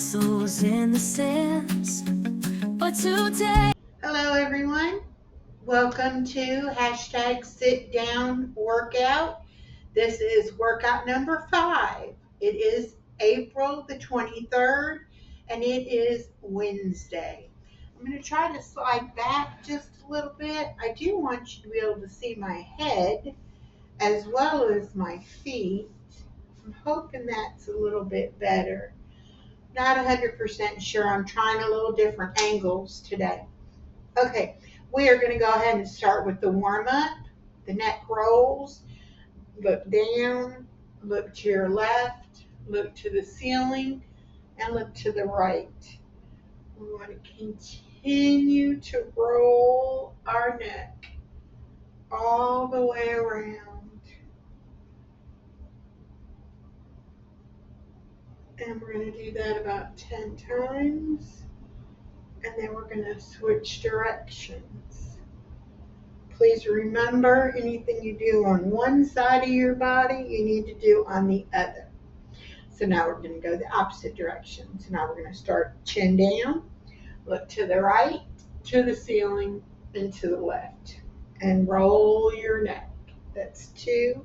castles in the sands. But today, Hello everyone. Welcome to hashtag sit down workout. This is workout number 5. It is April the 23rd and it is Wednesday. I'm going to try to slide back just a little bit. I do want you to be able to see my head as well as my feet. I'm hoping that's a little bit better. Not 100% sure. I'm trying a little different angles today. Okay, we are going to go ahead and start with the warm-up, the neck rolls. Look down, look to your left, look to the ceiling, and look to the right. We want to continue to roll our neck all the way around. And we're going to do that about 10 times. And then we're going to switch directions. Please remember, anything you do on one side of your body, you need to do on the other. So now we're going to go the opposite direction. So now we're going to start chin down, look to the right, to the ceiling, and to the left. And roll your neck. That's 2,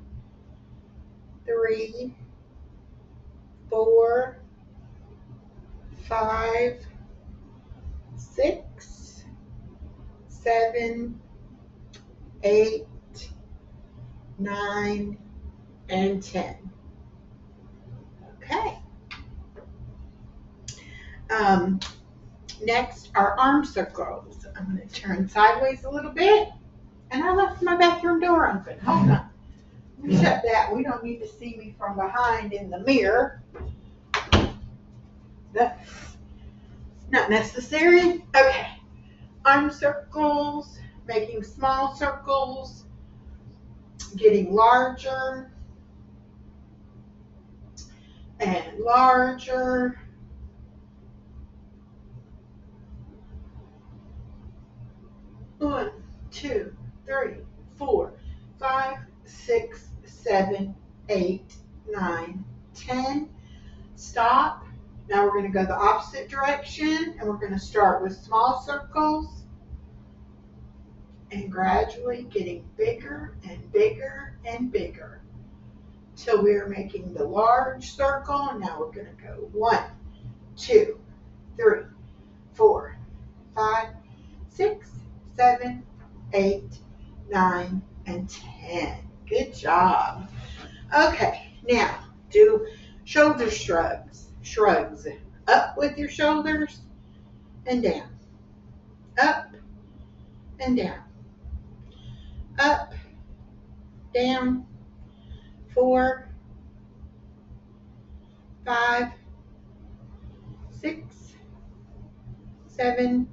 3, 4, 5, 6, 7, 8, 9, and 10. Okay. Next, our arm circles. I'm going to turn sideways a little bit. And I left my bathroom door open. Hold on. Let me shut that. We don't need to see me from behind in the mirror. That's not necessary. Okay. Arm circles, making small circles, getting larger and larger. One, 2, 3, 4, 5, 6, 7, 8, 9, 10. Stop. Now we're going to go the opposite direction and we're going to start with small circles and gradually getting bigger and bigger and bigger till we're making the large circle. And now we're going to go 1, 2, 3, 4, 5, 6, 7, 8, 9, and 10. Good job. Okay, now do shoulder shrugs. Shrugs. Up with your shoulders and down. Up and down. Up, down. 4, 5, 6, 7,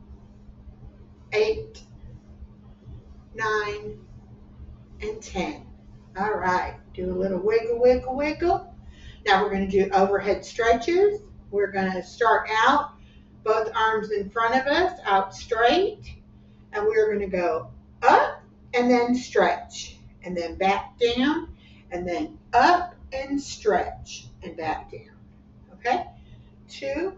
8, 9, and 10. All right, do a little wiggle, wiggle, wiggle. Now we're going to do overhead stretches. We're going to start out both arms in front of us, out straight, and we're going to go up and then stretch, and then back down, and then up and stretch, and back down. Okay? 2,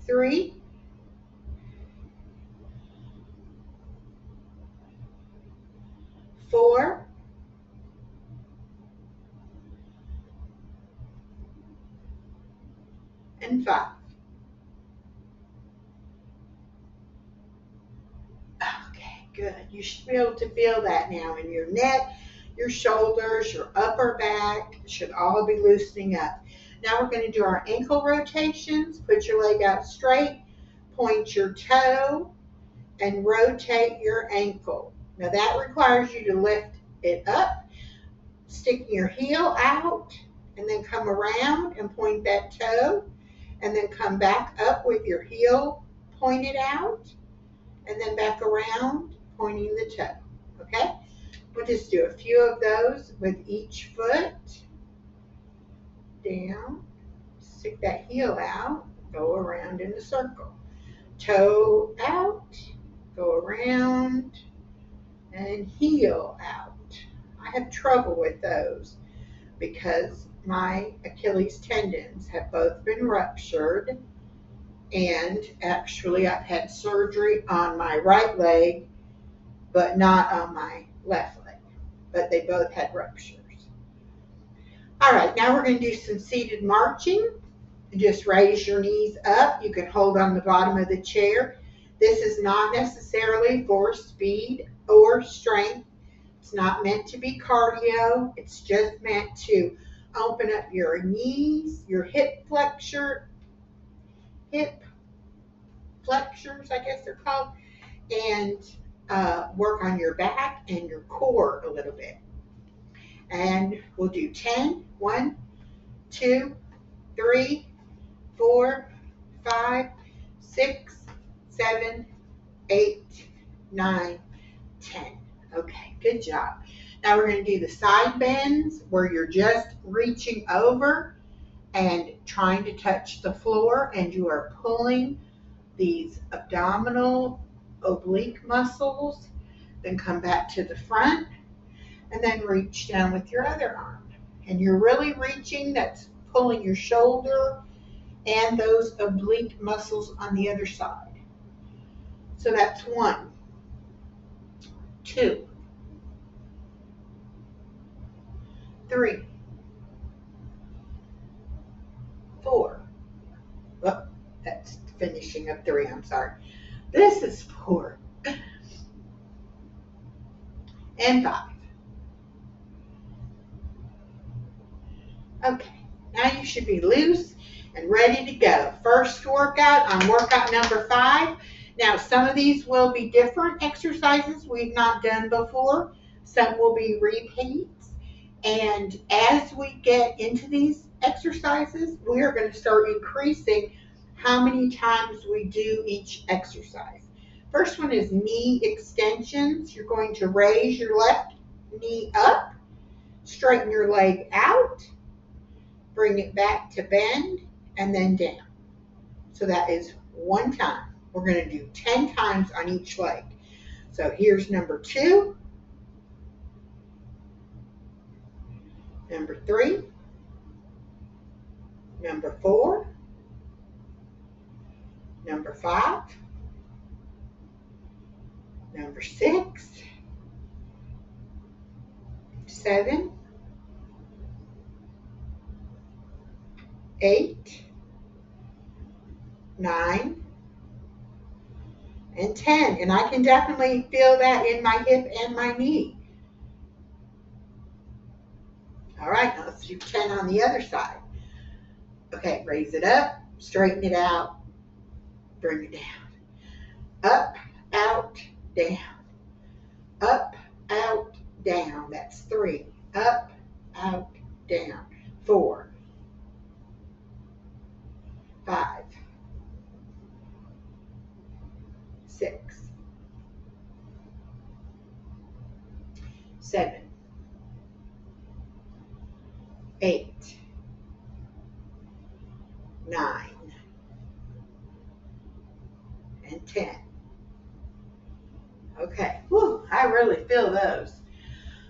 3, 4, 5. Okay, good. You should be able to feel that now in your neck, your shoulders, your upper back should all be loosening up. Now we're going to do our ankle rotations. Put your leg out straight, point your toe, and rotate your ankle. Now that requires you to lift it up, sticking your heel out, and then come around and point that toe, and then come back up with your heel pointed out, and then back around pointing the toe. Okay? We'll just do a few of those with each foot. Down, stick that heel out, go around in a circle. Toe out, go around, and heel out. I have trouble with those. because my Achilles tendons have both been ruptured, and actually I've had surgery on my right leg, but not on my left leg, but they both had ruptures. All right, now we're going to do some seated marching. Just raise your knees up. You can hold on the bottom of the chair. This is not necessarily for speed or strength. It's not meant to be cardio. It's just meant to open up your knees, your hip flexors, I guess they're called, and work on your back and your core a little bit. And we'll do 10. 1, 2, 3, 4, 5, 6, 7, 8, 9, 10. Okay, good job. Now we're going to do the side bends where you're just reaching over and trying to touch the floor, and you are pulling these abdominal oblique muscles. Then come back to the front and then reach down with your other arm. And you're really reaching, that's pulling your shoulder and those oblique muscles on the other side. So that's 1, 2, 3, 4. Oh, that's finishing up 3, I'm sorry. This is 4. And 5. Okay, now you should be loose and ready to go. First workout on workout number 5. Now some of these will be different exercises we've not done before. Some will be repeats. And as we get into these exercises, we are going to start increasing how many times we do each exercise. First one is knee extensions. You're going to raise your left knee up, straighten your leg out, bring it back to bend, and then down. So that is 1 time. We're going to do 10 times on each leg. So here's number 2, number 3, number 4, number 5, number 6, 7, 8, 9, and 10. And I can definitely feel that in my hip and my knee. All right, now let's do 10 on the other side. Okay, raise it up, straighten it out, bring it down. Up, out, down. Up, out, down. That's 3. Up, out, down. 4, 5, 6, 7, 8, 9, and 10. Okay, whew, I really feel those.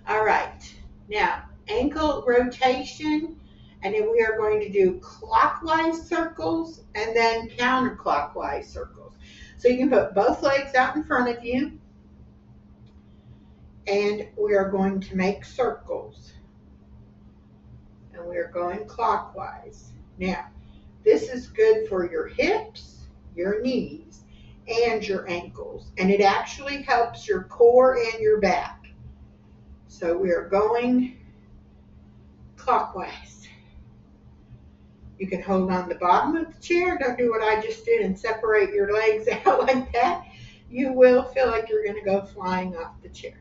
All right, now ankle rotation, and then we are going to do clockwise circles and then counterclockwise circles. So you can put both legs out in front of you, and we are going to make circles. And we are going clockwise. Now, this is good for your hips, your knees, and your ankles. And it actually helps your core and your back. So we are going clockwise. You can hold on the bottom of the chair. Don't do what I just did and separate your legs out like that. You will feel like you're going to go flying off the chair.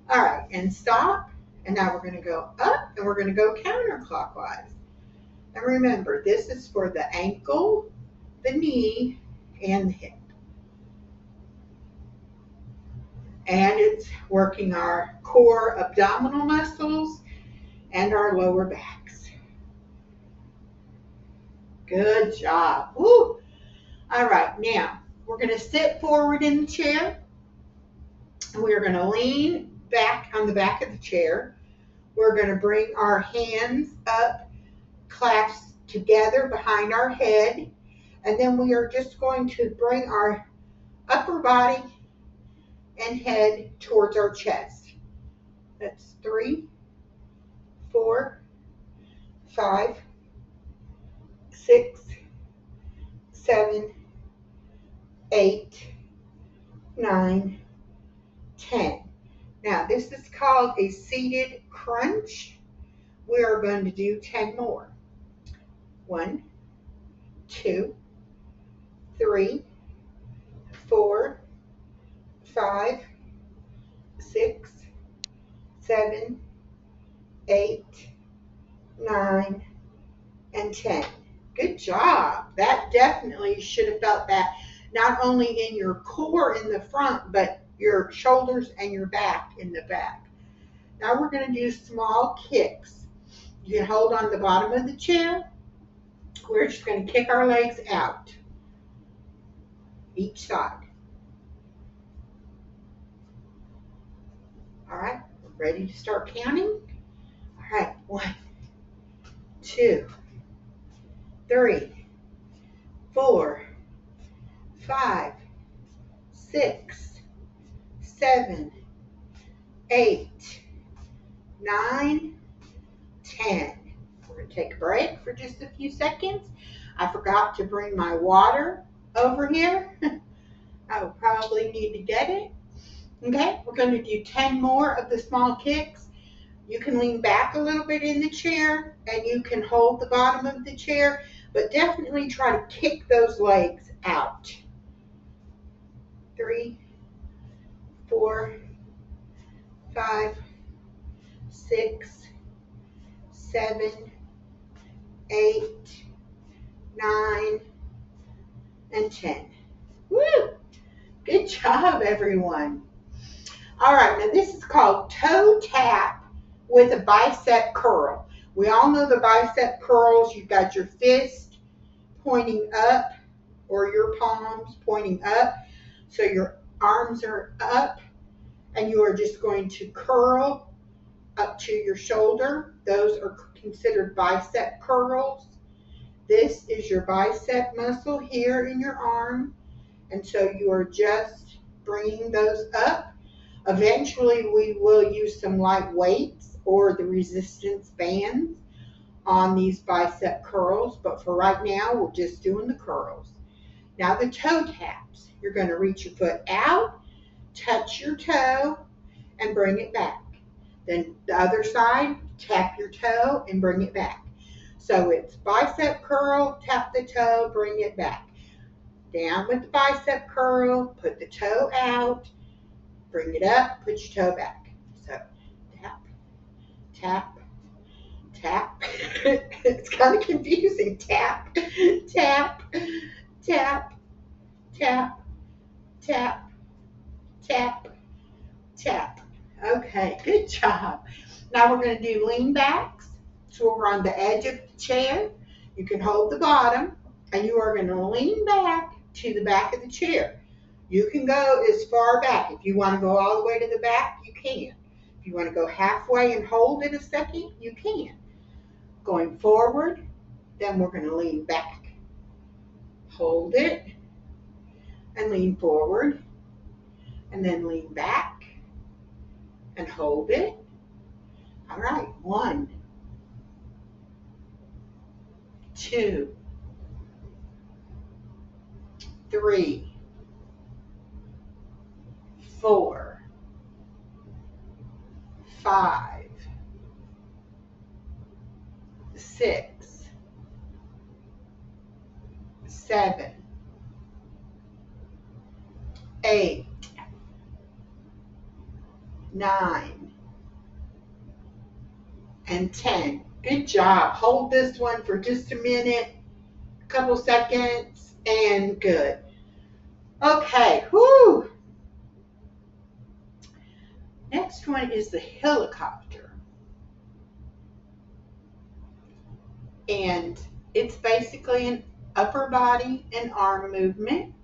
All right, and stop. And now we're going to go up and we're going to go counterclockwise. And remember, this is for the ankle, the knee, and the hip. And it's working our core abdominal muscles and our lower backs. Good job. Woo. All right, now we're going to sit forward in the chair. And we are going to lean back on the back of the chair. We're going to bring our hands up, clasped together behind our head. And then we are just going to bring our upper body and head towards our chest. That's 3, 4, 5, 6, 7, 8, 9, 10. Now, this is called a seated crunch. We are going to do 10 more. 1, 2, 3, 4, 5, 6, 7, 8, 9, and 10. Good job. That definitely should have felt that not only in your core in the front, but your shoulders and your back in the back. Now we're going to do small kicks. You can hold on the bottom of the chair. We're just going to kick our legs out each side. All right, we're ready to start counting. All right, 1, 2, 3, 4, 5, 6, 7, 8, 9, 10. We're going to take a break for just a few seconds. I forgot to bring my water over here. I will probably need to get it. Okay, we're going to do 10 more of the small kicks. You can lean back a little bit in the chair and you can hold the bottom of the chair, but definitely try to kick those legs out. 3, 4, 5, 6, 7, 8, 9, and 10. Woo! Good job, everyone. All right, now this is called toe tap with a bicep curl. We all know the bicep curls. You've got your fist pointing up or your palms pointing up. So your arms are up and you are just going to curl up to your shoulder. Those are considered bicep curls. This is your bicep muscle here in your arm. And so you are just bringing those up. Eventually, we will use some light weights or the resistance bands on these bicep curls. But for right now, we're just doing the curls. Now the toe taps. You're going to reach your foot out, touch your toe, and bring it back. Then the other side, tap your toe and bring it back. So it's bicep curl, tap the toe, bring it back. Down with the bicep curl, put the toe out, bring it up, put your toe back. So tap, tap, tap. It's kind of confusing. Tap, tap, tap, tap, tap, tap, tap. Okay, good job. Now we're going to do lean backs. So we're on the edge of the chair. You can hold the bottom and you are going to lean back to the back of the chair. You can go as far back. If you want to go all the way to the back, you can. If you want to go halfway and hold it a second, you can. Going forward, then we're going to lean back. Hold it and lean forward and then lean back and hold it. All right, 1, 2, 3, 4, 5, 6, 7, 8, 9, and 10. Good job. Hold this one for just a minute, a couple seconds, and good. Okay, whoo. Next one is the helicopter. And it's basically an upper body and arm movement.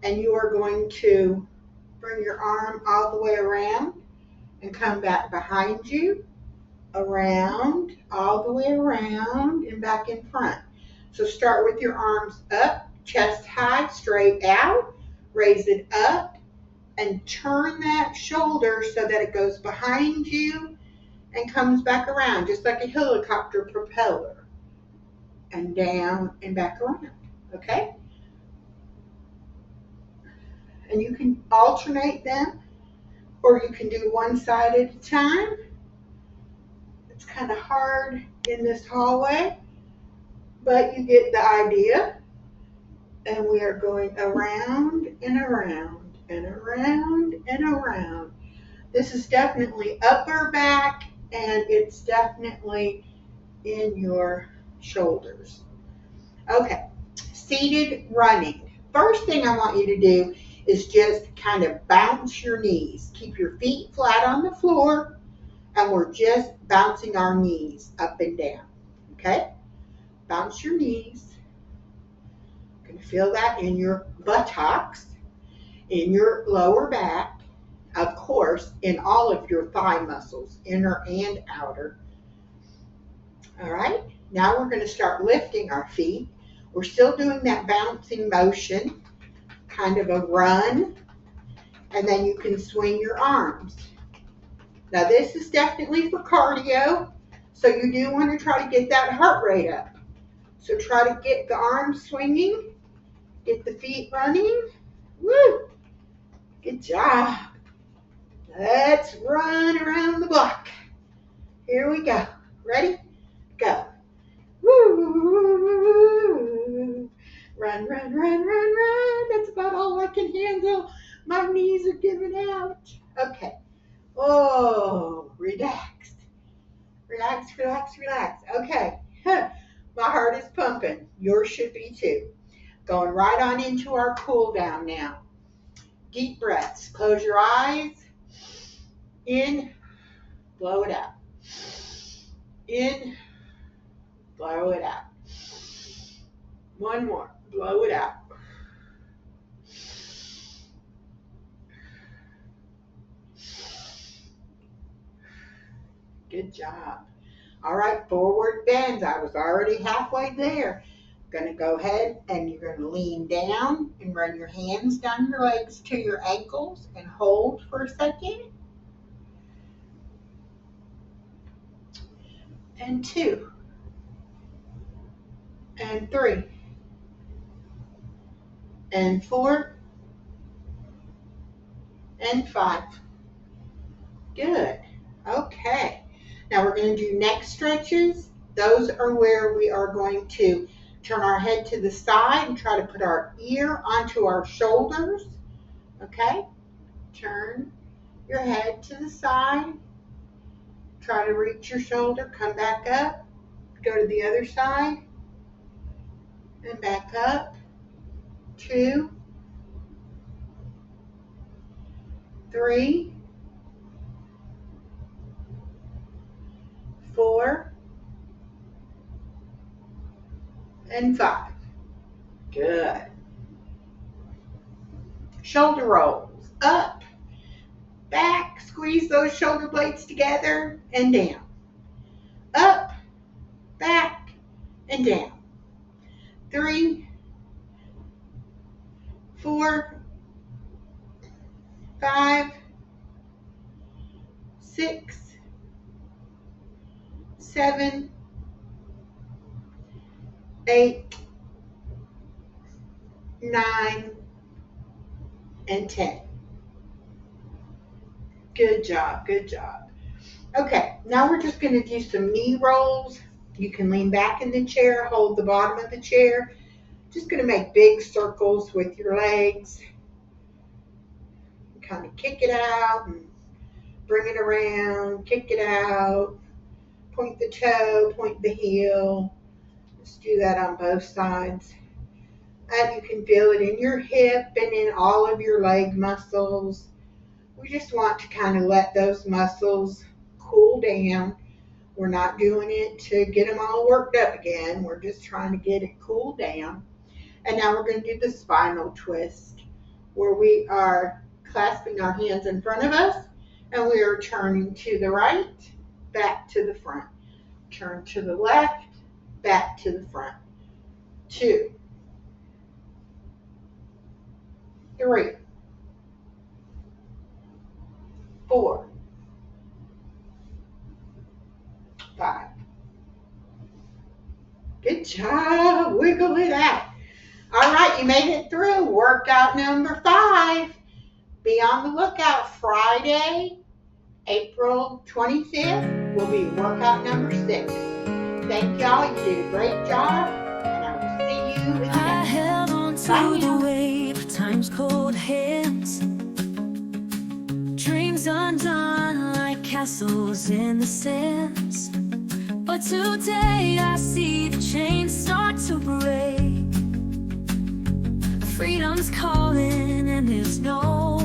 And you are going to bring your arm all the way around and come back behind you. around, all the way around and back in front. So start with your arms up, chest high, straight out, raise it up, and turn that shoulder so that it goes behind you and comes back around, just like a helicopter propeller. And down and back around, okay? And you can alternate them, or you can do one side at a time. It's kind of hard in this hallway, but you get the idea. And we are going around and around and around and around. This is definitely upper back, and it's definitely in your shoulders. Okay, seated running. First thing I want you to do is just kind of bounce your knees. Keep your feet flat on the floor, and we're just bouncing our knees up and down. Okay? Bounce your knees. You can feel that in your buttocks, in your lower back, of course, in all of your thigh muscles, inner and outer. All right? Now we're going to start lifting our feet. We're still doing that bouncing motion, kind of a run, and then you can swing your arms. Now this is definitely for cardio, so you do want to try to get that heart rate up. So try to get the arms swinging, get the feet running. Woo! Good job. Let's run around the block. Here we go. Ready? Go. Woo! Run, run, run, run, run. That's about all I can handle. My knees are giving out. Okay. Oh, relaxed. Relax, relax, relax. Okay. My heart is pumping. Yours should be too. Going right on into our cool down now. Deep breaths. Close your eyes. In. Blow it out. In. Blow it out. One more. Blow it out. Good job. All right, forward bends. I was already halfway there. Going to go ahead and you're going to lean down and run your hands down your legs to your ankles and hold for a second. And 2. And 3. And 4. And 5. Good. Okay. Now we're going to do neck stretches. Those are where we are going to turn our head to the side and try to put our ear onto our shoulders. Okay? Turn your head to the side. Try to reach your shoulder. Come back up. Go to the other side. And back up. 2. 3. 4. And 5. Good. Shoulder rolls. Up, back, squeeze those shoulder blades together and down. Up, back, and down. 3, 4, 5, 6, 7, 8, 9, and 10. Good job, good job. Okay, now we're just going to do some knee rolls. You can lean back in the chair, hold the bottom of the chair. Just going to make big circles with your legs. Kind of kick it out and bring it around, kick it out. Point the toe, point the heel. Just do that on both sides. And you can feel it in your hip and in all of your leg muscles. We just want to kind of let those muscles cool down. We're not doing it to get them all worked up again. We're just trying to get it cooled down. And now we're going to do the spinal twist, where we are clasping our hands in front of us and we are turning to the right back to the front. Turn to the left, back to the front. 2, 3, 4, 5. Good job. Wiggle it out. All right, you made it through workout number 5. Be on the lookout. Friday, April 25th will be workout number 6. Thank y'all. You did a great job. And I will see you in the I next held on one. to the wave of time's cold hands. Dreams undone like castles in the sands. But today I see the chains start to break. Freedom's calling and there's no